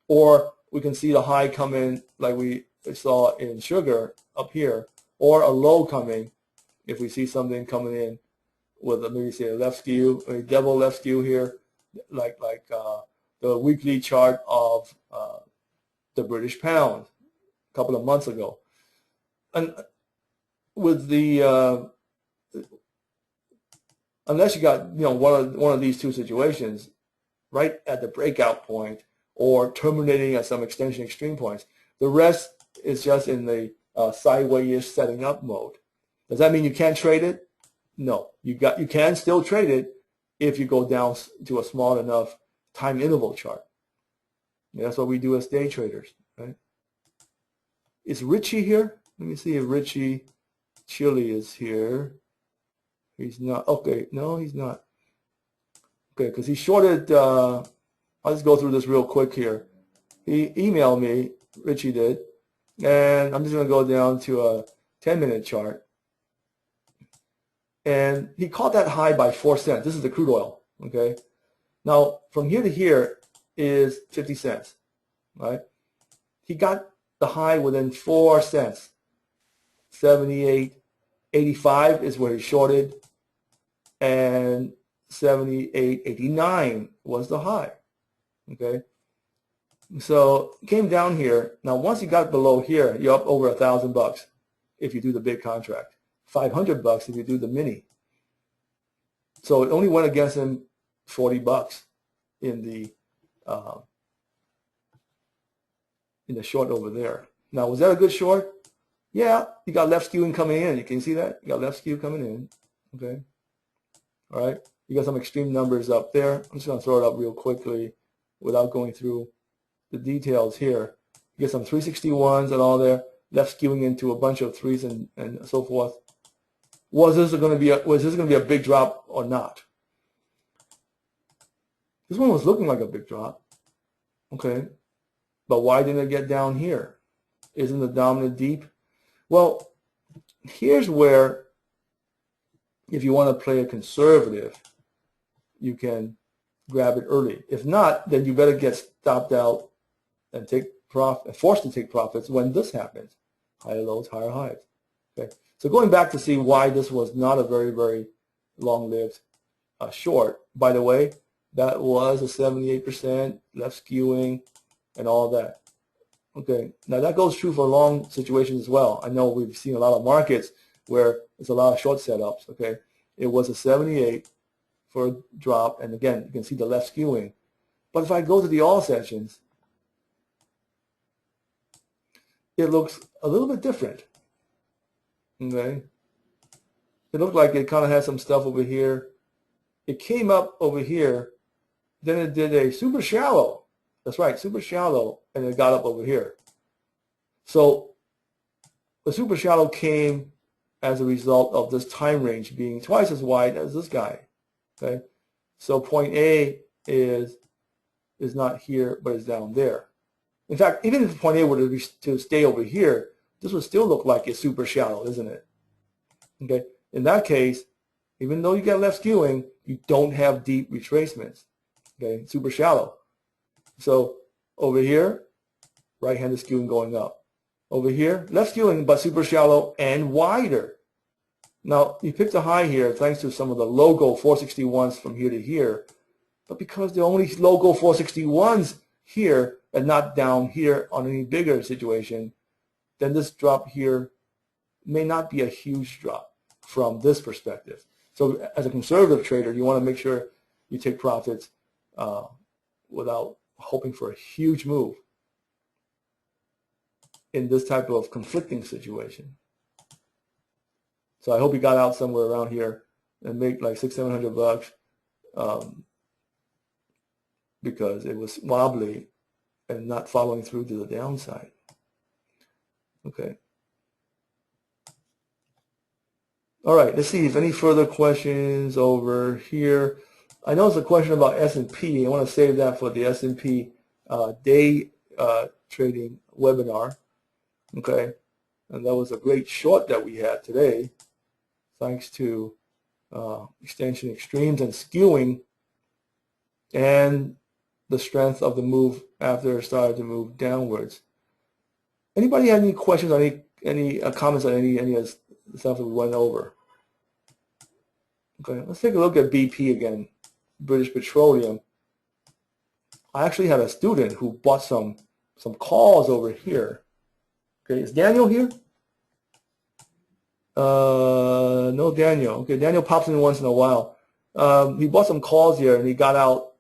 Or we can see the high come in like we saw in sugar up here, or a low coming if we see something coming in with maybe say a left skew, a double left skew here, like the weekly chart of the British pound a couple of months ago. And with the unless you got one of these two situations right at the breakout point or terminating at some extension extreme points, the rest is just in the sideways setting up mode. Does that mean you can't trade it? No, you can still trade it if you go down to a small enough time interval chart. Yeah, that's what we do as day traders, right? Is Richie here? Let me see if Richie Chile is here. He's not. Okay, no, he's not. Okay, because he shorted. I'll just go through this real quick here. He emailed me, Richie did, and I'm just going to go down to a 10-minute chart. And he caught that high by 4 cents. This is the crude oil, okay? Now, from here to here is 50 cents, right? He got the high within 4 cents. 78.85 is where he shorted, and 78.89 was the high, okay? So came down here. Now, once you got below here, you're up over $1,000 if you do the big contract. $500 if you do the mini. So it only went against him $40 in the short over there. Now, was that a good short? Yeah, you got left skewing coming in. You can see that? You got left skew coming in. Okay. All right. You got some extreme numbers up there. I'm just going to throw it up real quickly without going through the details here. You get some 361s and all there, left skewing into a bunch of threes and so forth. Was this going to be a big drop or not? This one was looking like a big drop. Okay. But why didn't it get down here? Isn't the dominant deep? Well, here's where, if you want to play a conservative, you can grab it early. If not, then you better get stopped out and forced to take profits when this happens. Higher lows, higher highs. Okay. So going back to see why this was not a very, very long-lived short. By the way, that was a 78% left skewing and all that. Okay, now that goes true for long situations as well. I know we've seen a lot of markets where there's a lot of short setups. Okay, it was a 78 for a drop, and again, you can see the left skewing. But if I go to the all sessions, it looks a little bit different. Okay, it looked like it kind of had some stuff over here. It came up over here, then it did a super shallow. That's right, super shallow, and it got up over here. So the super shallow came as a result of this time range being twice as wide as this guy. Okay, so point A is not here, but it's down there. In fact, even if point A were to stay over here, this would still look like it's super shallow, isn't it? Okay, in that case, even though you get left skewing, you don't have deep retracements. Okay, super shallow. So over here, right-handed skewing going up. Over here, left skewing, but super shallow and wider. Now, you picked a high here thanks to some of the logo 461s from here to here. But because there are only logo 461s here and not down here on any bigger situation, then this drop here may not be a huge drop from this perspective. So as a conservative trader, you want to make sure you take profits without hoping for a huge move in this type of conflicting situation. So I hope you got out somewhere around here and make like $600-700 because it was wobbly and not following through to the downside. Okay. All right, let's see if any further questions over here. I know it's a question about S&P. I want to save that for the S&P day trading webinar. Okay, and that was a great short that we had today, thanks to extension extremes and skewing, and the strength of the move after it started to move downwards. Anybody have any questions or any comments on any of the stuff that we went over? Okay, let's take a look at BP again, British Petroleum. I actually had a student who bought some calls over here. Okay, is Daniel here? No Daniel. Okay, Daniel pops in once in a while. He bought some calls here and he got out.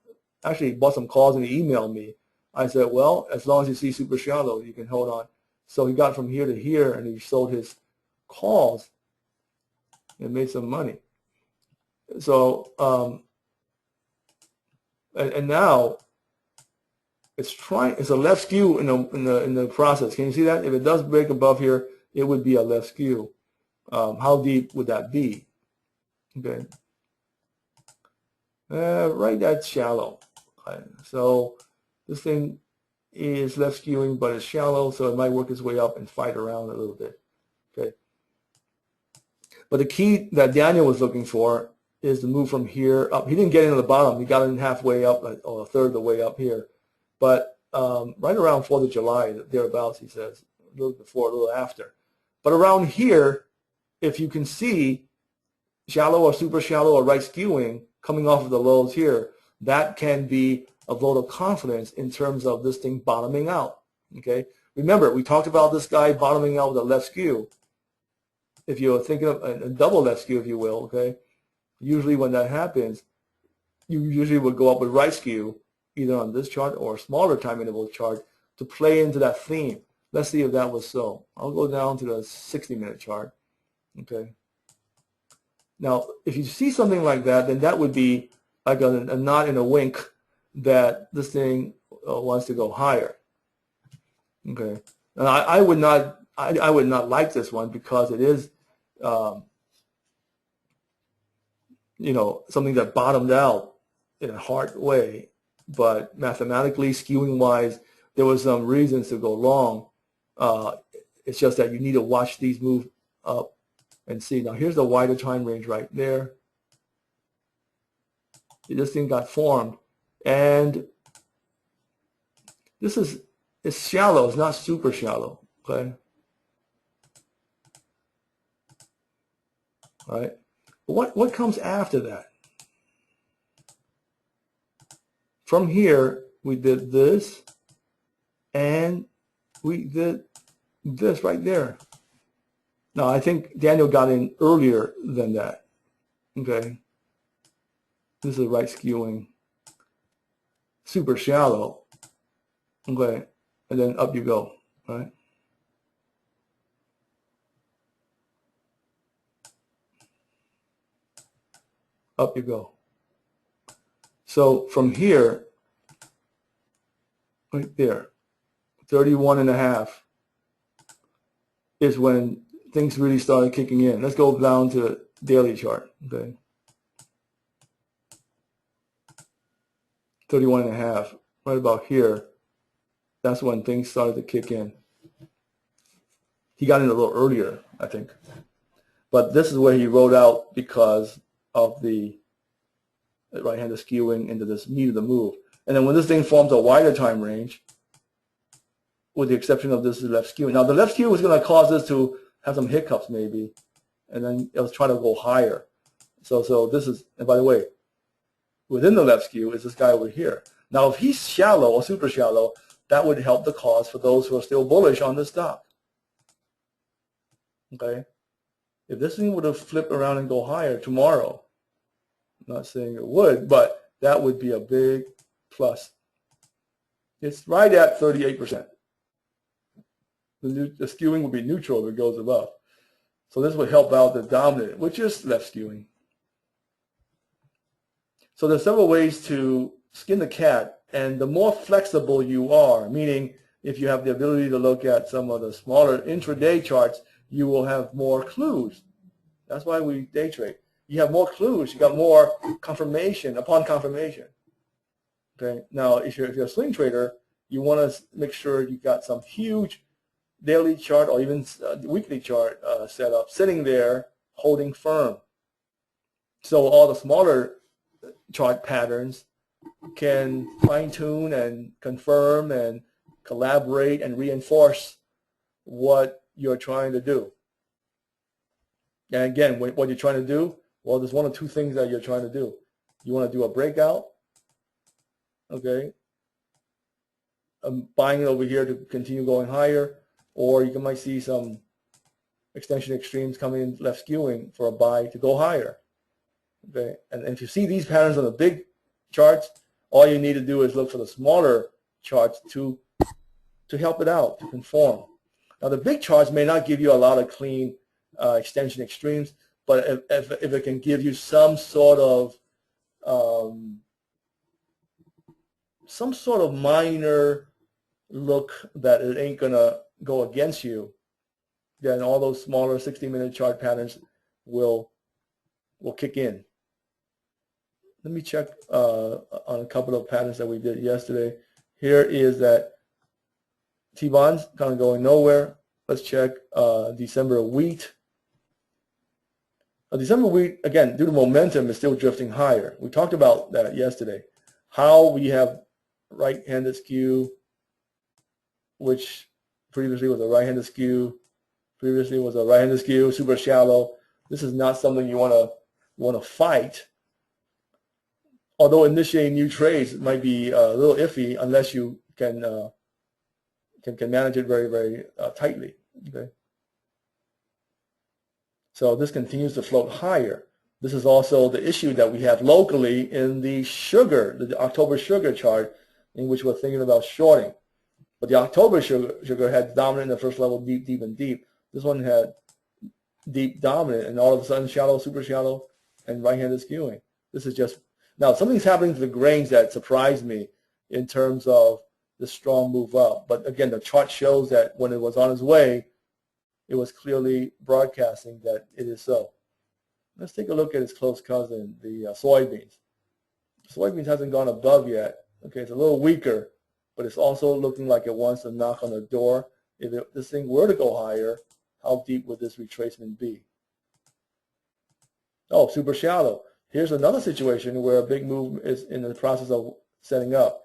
Actually, he bought some calls and he emailed me. I said, well, as long as you see super shallow, you can hold on. So he got from here to here and he sold his calls and made some money. So, and now it's a left skew in the process. Can you see that? If it does break above here, it would be a left skew. How deep would that be? Okay. Right, that's shallow. Okay. So this thing is left skewing, but it's shallow, so it might work its way up and fight around a little bit. Okay. But the key that Daniel was looking for is to move from here up. He didn't get into the bottom. He got in halfway up, or a third of the way up here. But right around 4th of July, thereabouts, he says, a little before, a little after. But around here, if you can see shallow or super shallow or right skewing coming off of the lows here, that can be a vote of confidence in terms of this thing bottoming out. Okay. Remember, we talked about this guy bottoming out with a left skew. If you're thinking of a double left skew, if you will, okay, usually when that happens, you usually would go up with right skew, either on this chart or a smaller time interval chart, to play into that theme. Let's see if that was so. I'll go down to the 60-minute chart. Okay. Now, if you see something like that, then that would be like a nod and a wink that this thing wants to go higher. Okay. And I would not like this one because it is, you know, something that bottomed out in a hard way. But mathematically, skewing wise, there was some reasons to go long. It's just that you need to watch these move up and see. Now here's the wider time range right there. This thing got formed, and this is, it's shallow. It's not super shallow. Okay. All right. But what comes after that? From here, we did this, and we did this right there. Now, I think Daniel got in earlier than that. Okay. This is right skewing. Super shallow. Okay. And then up you go. Right. Up you go. So from here, right there, 31.5 is when things really started kicking in. Let's go down to the daily chart. Okay. 31.5, right about here. That's when things started to kick in. He got in a little earlier, I think. But this is where he rode out because of the right-handed skewing into this meat of the move. And then when this thing forms a wider time range, with the exception of this left skewing. Now the left skew is going to cause this to have some hiccups maybe, and then it was trying to go higher. So this is, and by the way, within the left skew is this guy over here. Now if he's shallow or super shallow, that would help the cause for those who are still bullish on this stock. Okay? If this thing were to flip around and go higher tomorrow, I'm not saying it would, but that would be a big plus. It's right at 38%. The skewing would be neutral if it goes above. So this would help out the dominant, which is left skewing. So there's several ways to skin the cat, and the more flexible you are, meaning if you have the ability to look at some of the smaller intraday charts, you will have more clues. That's why we day trade. You have more clues. You got more confirmation upon confirmation. Okay. Now, if you're a swing trader, you want to make sure you got some huge daily chart or even weekly chart set up, sitting there holding firm. So all the smaller chart patterns can fine-tune and confirm and collaborate and reinforce what you're trying to do. And again, what you're trying to do Well, there's one or two things that you're trying to do. You want to do a breakout, okay, buying it over here to continue going higher, or you might see some extension extremes coming in left skewing for a buy to go higher. Okay, and if you see these patterns on the big charts, all you need to do is look for the smaller charts to help it out, to conform. Now the big charts may not give you a lot of clean extension extremes, but if it can give you some sort of minor look that it ain't gonna go against you, then all those smaller 60-minute chart patterns will kick in. Let me check on a couple of patterns that we did yesterday. Here is that T-bonds kind of going nowhere. Let's check December wheat. December wheat, again, due to momentum, is still drifting higher. We talked about that yesterday. How we have right-handed skew, which previously was a right-handed skew, super shallow. This is not something you want to fight. Although initiating new trades might be a little iffy unless you can manage it very, very tightly. Okay. So this continues to float higher. This is also the issue that we have locally in the sugar, the October sugar chart, in which we're thinking about shorting. But the October sugar had dominant in the first level, deep, deep, and deep. This one had deep, dominant, and all of a sudden shallow, super shallow, and right-handed skewing. This is just, now something's happening to the grains that surprised me in terms of the strong move up. But again, the chart shows that when it was on its way, it was clearly broadcasting that it is so. Let's take a look at its close cousin, the soybeans. Soybeans hasn't gone above yet. Okay, it's a little weaker, but it's also looking like it wants to knock on the door. If this thing were to go higher, how deep would this retracement be? Oh, super shallow. Here's another situation where a big move is in the process of setting up.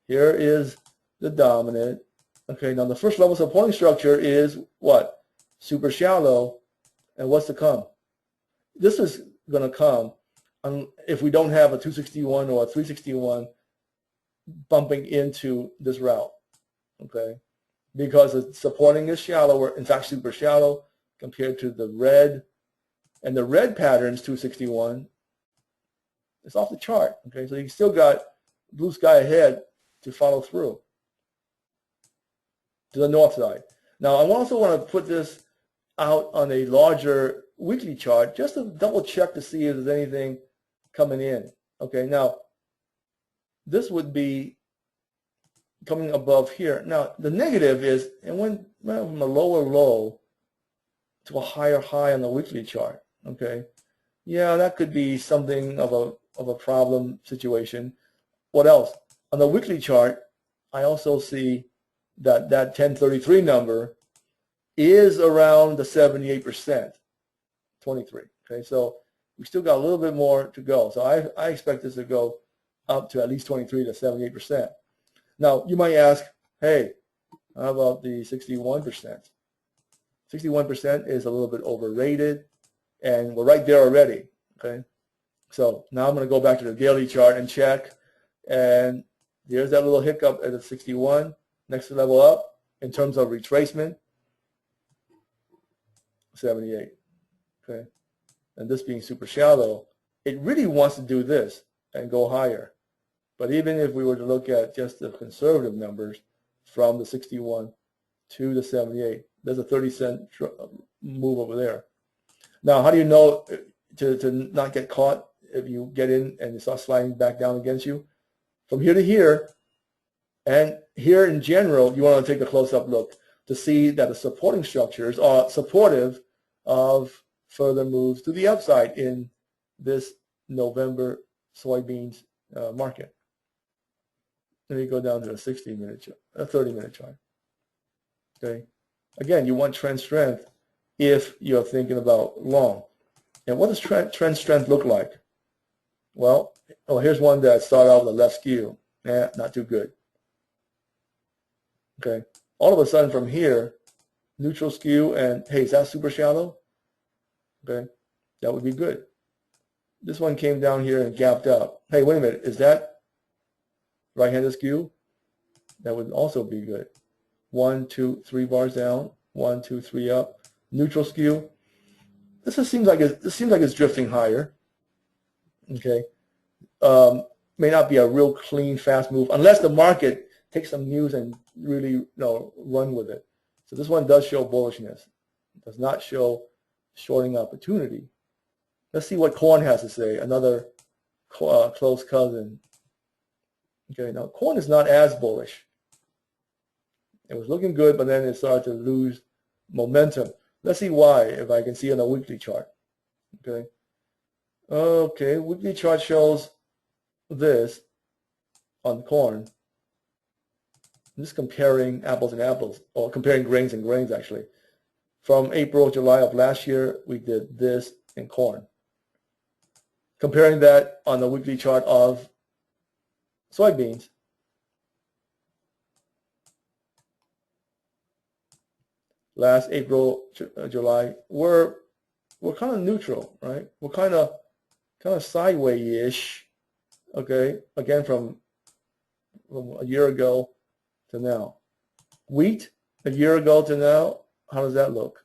Here is the dominant. Okay, now the first level supporting structure is what? Super shallow. And what's to come? This is going to come if we don't have a 261 or a 361 bumping into this route. Okay, because the supporting is shallower, in fact super shallow compared to the red, and the red pattern's 261. It's off the chart. Okay, so you still got blue sky ahead to follow through to the north side. Now I also want to put this out on a larger weekly chart just to double check to see if there's anything coming in. Okay, now this would be coming above here. Now the negative is it went from a lower low to a higher high on the weekly chart. Okay, yeah, that could be something of a problem situation. What else? On the weekly chart, I also see that 1033 number is around the 78%, 23. Okay, so we still got a little bit more to go. So I expect this to go up to at least 23 to 78%. Now you might ask, hey, how about the 61%? 61% is a little bit overrated, and we're right there already. Okay, so now I'm going to go back to the daily chart and check, and there's that little hiccup at the 61. Next level up in terms of retracement, 78. Okay, and this being super shallow, it really wants to do this and go higher. But even if we were to look at just the conservative numbers from the 61 to the 78, there's a 30-cent move over there. Now, how do you know to not get caught if you get in and it starts sliding back down against you? From here to here, and here in general, you want to take a close-up look to see that the supporting structures are supportive of further moves to the upside in this November soybeans market. Let me go down to a 60-minute chart, a 30-minute chart. Okay. Again, you want trend strength if you're thinking about long. And what does trend strength look like? Well, here's one that started out with a left skew. Not too good. Okay. All of a sudden from here, neutral skew, and hey, is that super shallow? Okay. That would be good. This one came down here and gapped up. Hey, wait a minute, is that right-handed skew? That would also be good. 1, 2, 3 bars down. 1, 2, 3 up. Neutral skew. This just seems like it's drifting higher. Okay, may not be a real clean, fast move unless the market takes some news and really run with it. So this one does show bullishness. It does not show shorting opportunity. Let's see what corn has to say. Another close cousin. Okay, now corn is not as bullish. It was looking good, but then it started to lose momentum. Let's see why, if I can see on a weekly chart. Okay. Okay, weekly chart shows this on corn. I'm just comparing apples and apples, or comparing grains and grains actually. From April, July of last year, we did this in corn. Comparing that on the weekly chart of soybeans. Last April, July, we're kind of neutral, right? We're kind of sideways-ish, okay? Again, from a year ago to now. Wheat, a year ago to now, how does that look?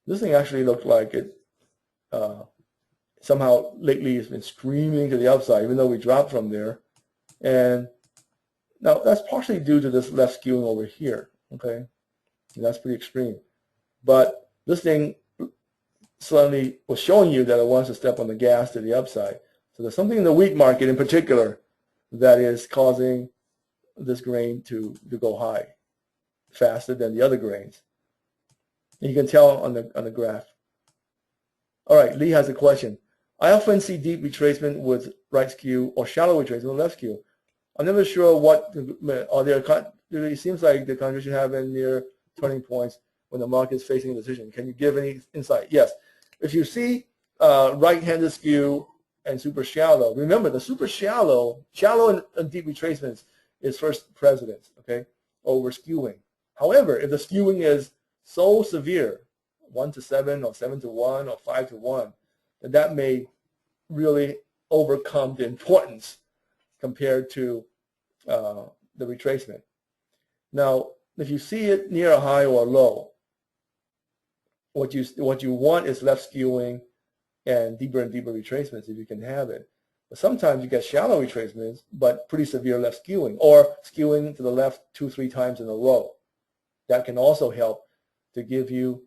This thing actually looked like it somehow lately has been screaming to the upside, even though we dropped from there. And now that's partially due to this left skewing over here, okay? And that's pretty extreme. But this thing suddenly was showing you that it wants to step on the gas to the upside. So there's something in the wheat market in particular that is causing this grain to go high faster than the other grains. And you can tell on the graph. All right, Lee has a question. I often see deep retracement with right skew or shallow retracement with left skew. I'm never sure what it seems like the country should have in near turning points when the market is facing a decision. Can you give any insight? Yes. If you see right-handed skew and super shallow, remember the super shallow and deep retracements is first precedence, okay, over skewing. However, if the skewing is so severe, 1 to 7 or 7 to 1 or 5 to 1, then that may really overcome the importance compared to the retracement. Now, if you see it near a high or a low, what you want is left skewing and deeper retracements if you can have it. But sometimes you get shallow retracements, but pretty severe left skewing, or skewing to the left 2-3 times in a row. That can also help to give you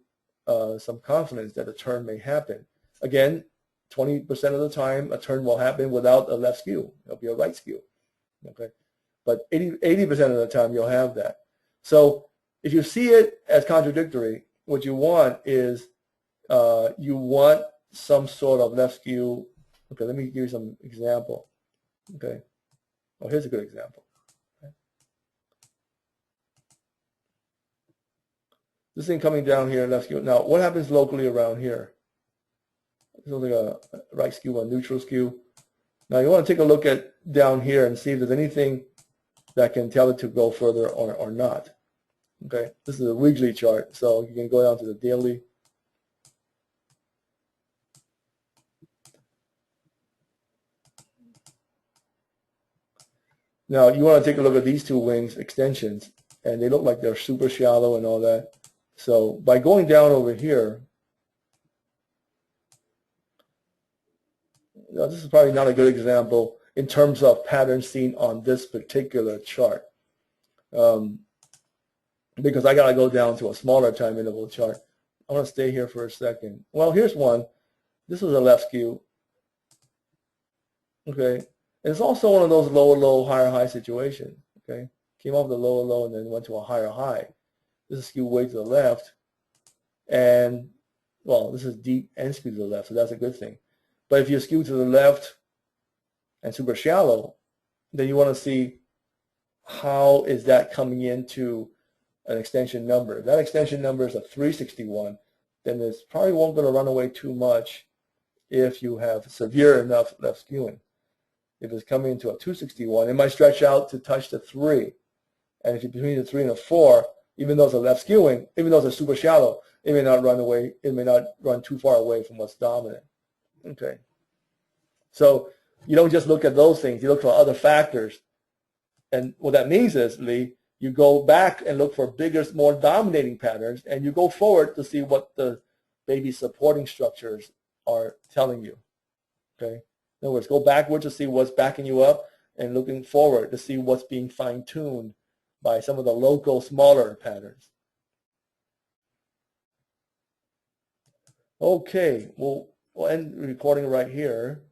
some confidence that a turn may happen. Again, 20% of the time, a turn will happen without a left skew. It'll be a right skew. Okay, but 80% of the time you'll have that. So if you see it as contradictory, what you want is you want some sort of left skew. Okay, let me give you some example. Okay, oh, here's a good example. Okay. This thing coming down here, left skew. Now, what happens locally around here? This looks like a right skew, a neutral skew. Now, you want to take a look at down here and see if there's anything that can tell it to go further or not. Okay, this is a weekly chart, so you can go down to the daily. Now, you want to take a look at these two wings extensions, and they look like they're super shallow and all that. So by going down over here, now this is probably not a good example in terms of patterns seen on this particular chart. Because I got to go down to a smaller time interval chart. I want to stay here for a second. Well, here's one. This was a left skew. Okay. And it's also one of those lower low, higher high situations. Okay. Came off the lower low and then went to a higher high. This is skew way to the left. And, well, this is deep and skew to the left, so that's a good thing. But if you skew to the left and super shallow, then you want to see how is that coming into an extension number. If that extension number is a 361, then it's probably won't going to run away too much if you have severe enough left skewing. If it's coming into a 261, it might stretch out to touch the 3. And if you're between the 3 and the 4, Even though it's a left skewing, even though it's a super shallow, it may not run away, it may not run too far away from what's dominant. Okay. So you don't just look at those things, you look for other factors. And what that means is, Lee, you go back and look for bigger, more dominating patterns, and you go forward to see what the baby supporting structures are telling you. Okay. In other words, go backward to see what's backing you up, and looking forward to see what's being fine-tuned by some of the local, smaller patterns. Okay, we'll end the recording right here.